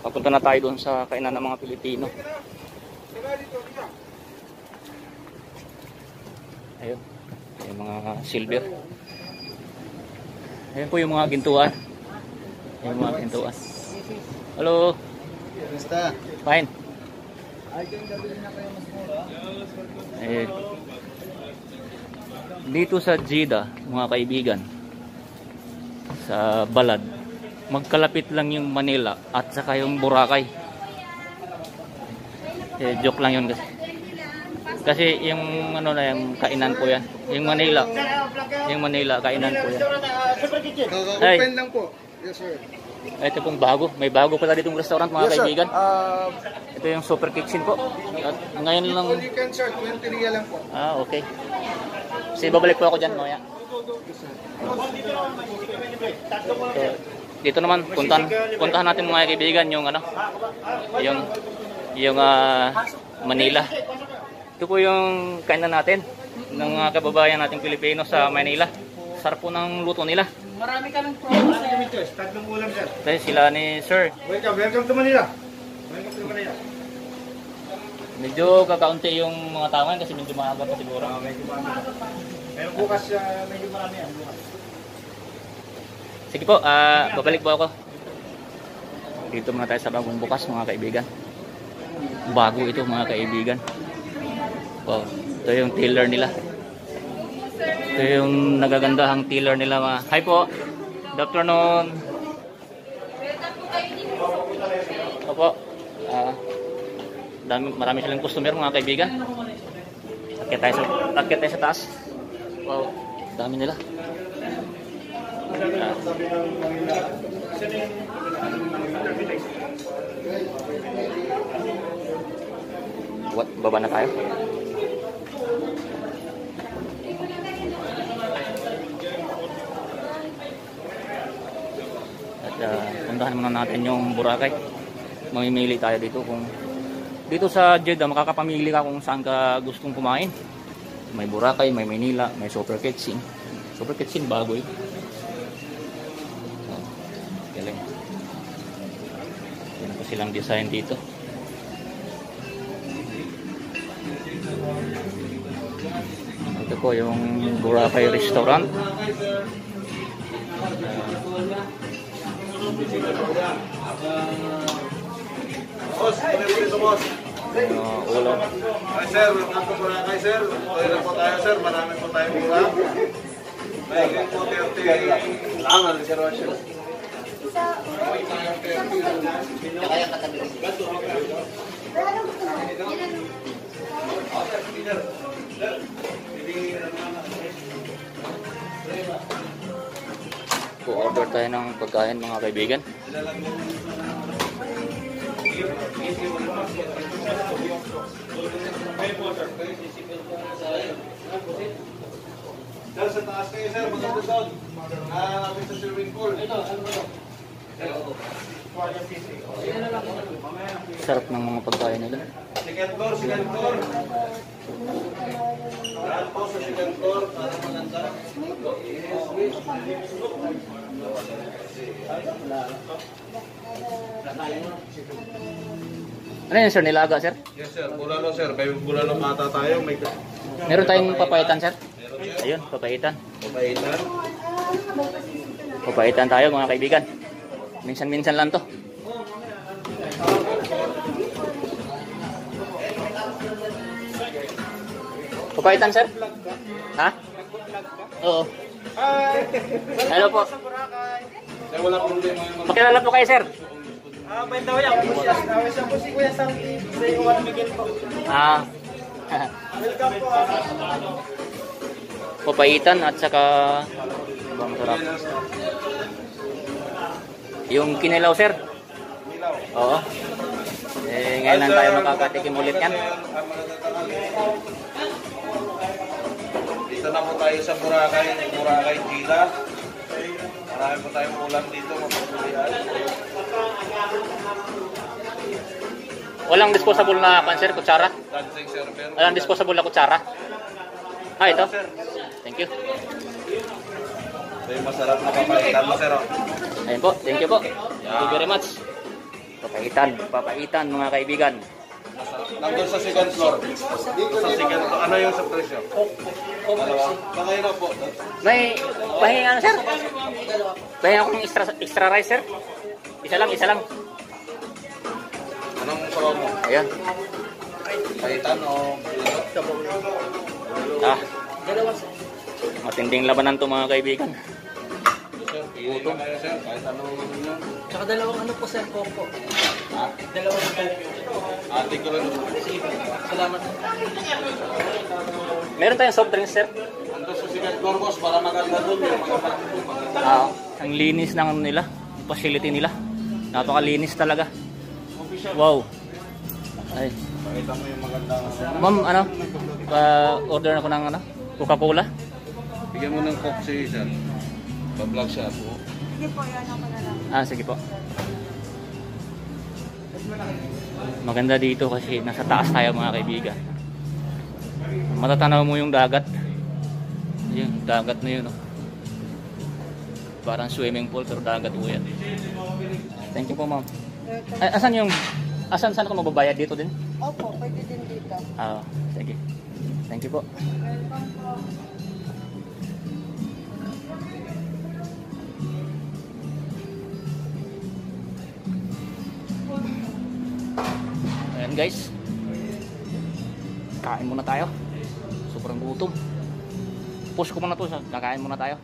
Papunta na tayo doon sa kainan ng mga Pilipino. Ayun, yung mga silver. Ayun po yung mga gintuan. Yung mga gintuan. Hello. Basta. Fine. Eh, dito sa Jeddah, mga kaibigan, sa Balad, magkalapit lang yung Manila at saka yung Boracay. Eh, joke lang yun kasi yung ano na yung kainan po yan. Yung Manila kainan po yan. Open lang po. Yes sir. Ito pong bago. May bago pala ditong restaurant mga Yes, kaibigan. Ito yung Super Kitchen po. At ngayon lang. All you can sir, 20 real lang po. Ah, okay. Kasi babalik po ako dyan mamaya. So, dito naman puntahan natin mga kaibigan yung ano, yung Manila. Ito po yung kainan natin ng mga kababayan nating Pilipino sa Manila. Sarap po ng luto nila. Marami ka ng promo sa dito. Tatlong ulam sir. Dahil sila ni Sir. Welcome to Manila. Welcome to Manila. Medyo kakaunti yung mga tao ngayon kasi medyo maaga pa siguro. Medyo maaga. Pero bukas medyo marami yan. Sige po, babalik po ako. Dito muna tayo sa bagong bukas mga kaibigan. Bago ito mga kaibigan. Wow, ito yung tiller nila. Ito yung nagagandahang tiller nila mga. Hi po. Good afternoon. Opo. Marami silang customer mga kaibigan. Akyat tayo sa taas. Wow, dami nila. Baba na tayo. At puntahan muna natin yung Boracay. Mamimili tayo dito kung dito sa Jeddah makakapamili ka kung saan ka gustong kumain. May Boracay, may Manila, may Super Kitchen. Super Kitchen bago eh. Galing. Yan po silang design dito. Ito po yung Boracay restaurant. Boss, boss. Ulam. Hi sir, welcome to Boracay sir. Toilet po tayo sir, marami po tayong ulam. May po 30 lang ang reservation. Kaya katabi. Po-order tayo ng pagkain mga kaibigan. Sir, sa taas kayo sir, maganda doon. Namin sa swimming pool. Ito, ano ba ito? Sarap ng mga pagkain nila. Second floor, second floor. Lahat po sa second floor para maganda. Ano yun sir? Nilaga sir? Yes sir, bulalo sir. May bulalo mata tayo. May... Meron tayong papaitan sir? Ayun, papaitan. Papaitan. Papaitan tayo mga kaibigan. Minsan-minsan lang to. Papaitan sir? Ha? Oo. Hello po. Sir, wala problema. Pakilala po kayo sir. Ba't daw yan? Siya po si Kuya Santi. Sa Juan Miguel po. Welcome po. Papaitan at saka bang sarap. Yung kinilaw sir? Kinilaw. Oo. Ngayon lang tayo makakatikim ulit yan. Dito na po tayo sa Boracay Jeddah. Marami po tayong ulam dito. Walang disposable na panser, kutsara? Dancing server. Walang disposable na kutsara? Ito. Thank you. Ito yung masarap na papaitan mo sir. Ayun po, thank you po. Thank you very much. Papaitan mga kaibigan. Nandun sa second floor. Sa second floor. Ano yung sa presyo? Dalawa. Baka na po. May pahinga ano sir? Pahinga akong extra rice sir. Isa lang. Anong sabaw mo? Ayan. Paitan o Ah. Matinding labanan to mga kaibigan. sir? Pili na kayo sir. Kahit anong yun. Tsaka dalawang ano po sir, Coco. Ha? Dalawang Coco. Ate ko lang. Salamat. Meron tayong soft drinks sir. Nandun sa second floor boss para maganda dun. Ah, ang linis ng nila, facility nila. Napakalinis talaga. Wow. Ay. Pakita mo yung magandang Ma'am, ano? Order ako ng ano? Coca-Cola. Bigyan mo ng coke si sir. Pa-vlog siya po. Sige po, yan ako na lang. Ah, sige po. Maganda dito kasi nasa taas tayo mga kaibigan. Matatanaw mo yung dagat. Yung dagat na yun, oh. Parang swimming pool pero dagat po yan. Thank you po, ma'am. Ay, asan saan ako mababayad dito din? Opo, pwede din dito. Ah, sige. Thank you po. Welcome po. Ayan guys. Kain muna tayo. Sobrang gutom. Push ko muna to, kakain muna tayo.